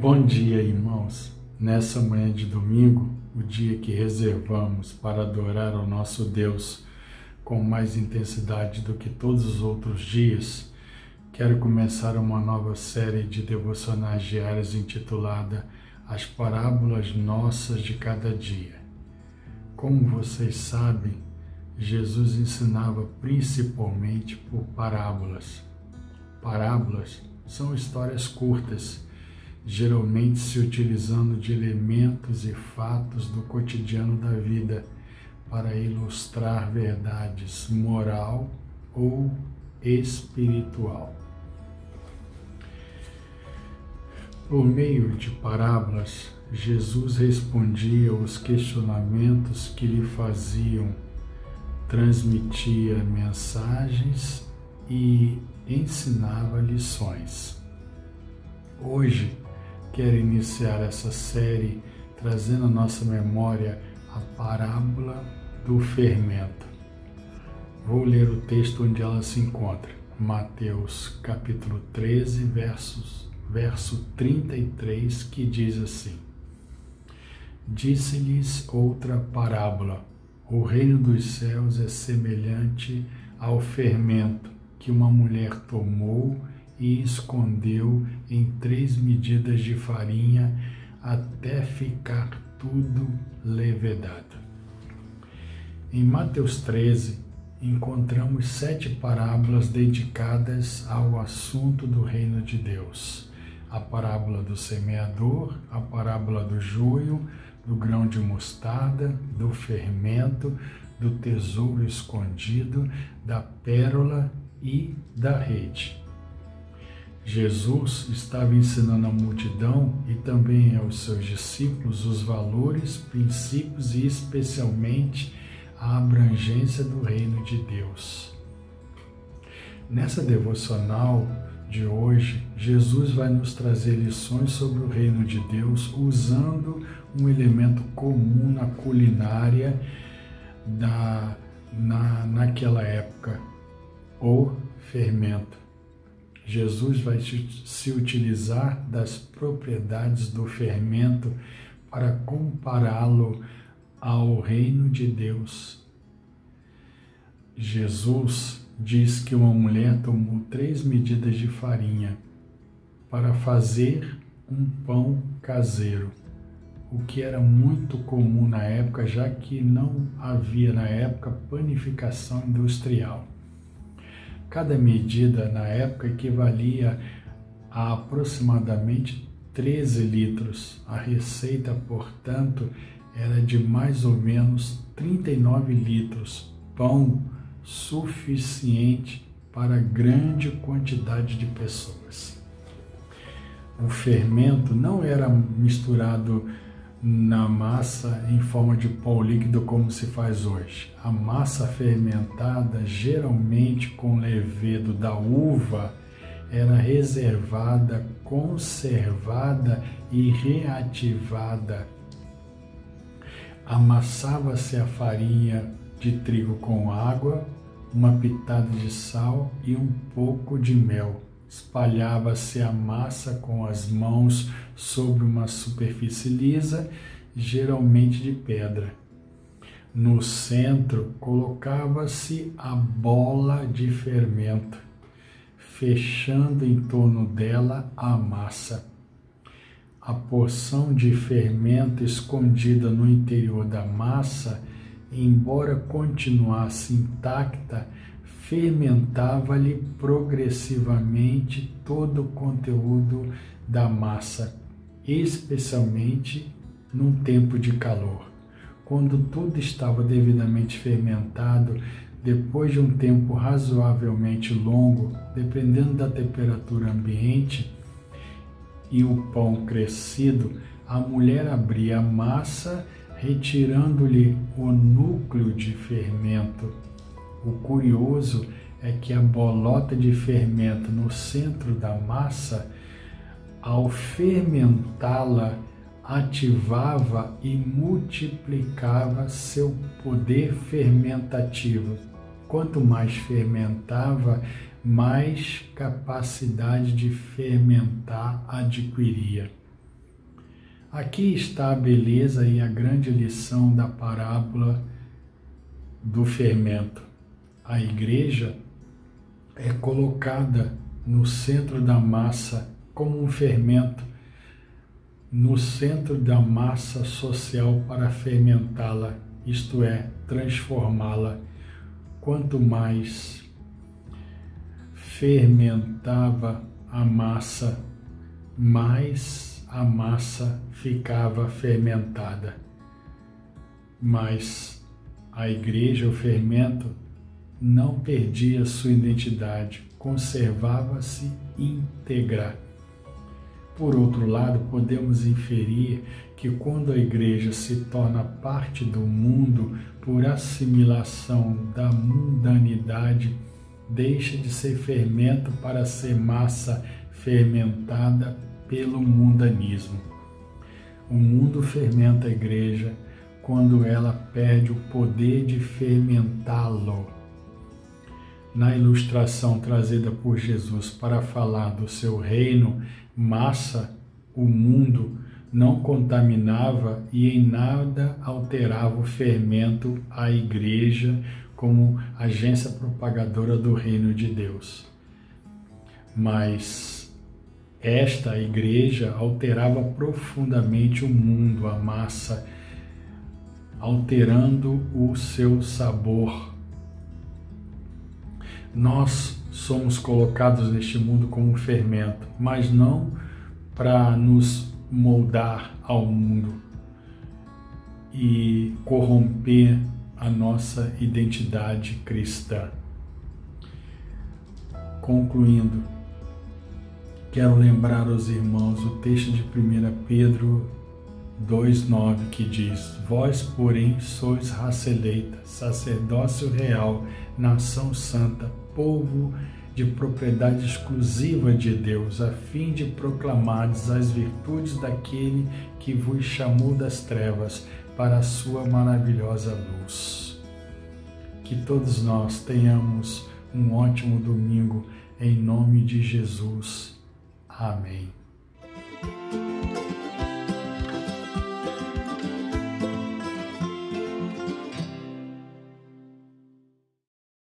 Bom dia, irmãos. Nessa manhã de domingo, o dia que reservamos para adorar ao nosso Deus com mais intensidade do que todos os outros dias, quero começar uma nova série de devocionais diárias intitulada As Parábolas Nossas de Cada Dia. Como vocês sabem, Jesus ensinava principalmente por parábolas. Parábolas são histórias curtas, geralmente se utilizando de elementos e fatos do cotidiano da vida para ilustrar verdades moral ou espiritual. Por meio de parábolas, Jesus respondia aos questionamentos que lhe faziam, transmitia mensagens e ensinava lições. Hoje, quero iniciar essa série trazendo à nossa memória a parábola do fermento. Vou ler o texto onde ela se encontra, Mateus capítulo 13, verso 33, que diz assim: Disse-lhes outra parábola: o reino dos céus é semelhante ao fermento que uma mulher tomou e escondeu em 3 medidas de farinha até ficar tudo levedado. Em Mateus 13, encontramos 7 parábolas dedicadas ao assunto do reino de Deus. A parábola do semeador, a parábola do joio, do grão de mostarda, do fermento, do tesouro escondido, da pérola e da rede. Jesus estava ensinando à multidão e também aos seus discípulos os valores, princípios e especialmente a abrangência do reino de Deus. Nessa devocional de hoje, Jesus vai nos trazer lições sobre o reino de Deus usando um elemento comum na culinária naquela época, o fermento. Jesus vai se utilizar das propriedades do fermento para compará-lo ao reino de Deus. Jesus diz que uma mulher tomou 3 medidas de farinha para fazer um pão caseiro, o que era muito comum na época, já que não havia na época panificação industrial. Cada medida na época equivalia a aproximadamente 13 litros. A receita, portanto, era de mais ou menos 39 litros, pão suficiente para grande quantidade de pessoas. O fermento não era misturado na massa em forma de pó líquido como se faz hoje. A massa fermentada, geralmente com levedo da uva, era reservada, conservada e reativada. Amassava-se a farinha de trigo com água, uma pitada de sal e um pouco de mel. Espalhava-se a massa com as mãos sobre uma superfície lisa, geralmente de pedra. No centro, colocava-se a bola de fermento, fechando em torno dela a massa. A porção de fermento escondida no interior da massa, embora continuasse intacta, fermentava-lhe progressivamente todo o conteúdo da massa, especialmente num tempo de calor. Quando tudo estava devidamente fermentado, depois de um tempo razoavelmente longo, dependendo da temperatura ambiente e o pão crescido, a mulher abria a massa, retirando-lhe o núcleo de fermento. O curioso é que a bolota de fermento no centro da massa, ao fermentá-la, ativava e multiplicava seu poder fermentativo. Quanto mais fermentava, mais capacidade de fermentar adquiria. Aqui está a beleza e a grande lição da parábola do fermento. A igreja é colocada no centro da massa como um fermento, no centro da massa social para fermentá-la, isto é, transformá-la. Quanto mais fermentava a massa, mais a massa ficava fermentada. Mas a igreja, o fermento, não perdia sua identidade, conservava-se íntegra. Por outro lado, podemos inferir que quando a igreja se torna parte do mundo por assimilação da mundanidade, deixa de ser fermento para ser massa fermentada pelo mundanismo. O mundo fermenta a igreja quando ela perde o poder de fermentá-lo. Na ilustração trazida por Jesus para falar do seu reino, massa, o mundo não contaminava e em nada alterava o fermento à igreja como agência propagadora do reino de Deus. Mas esta igreja alterava profundamente o mundo, a massa, alterando o seu sabor. Nós somos colocados neste mundo como um fermento, mas não para nos moldar ao mundo e corromper a nossa identidade cristã. Concluindo, quero lembrar aos irmãos o texto de 1 Pedro 2,9 que diz: Vós, porém, sois raça eleita, sacerdócio real, nação santa, povo de propriedade exclusiva de Deus, a fim de proclamardes as virtudes daquele que vos chamou das trevas para a sua maravilhosa luz. Que todos nós tenhamos um ótimo domingo, em nome de Jesus. Amém.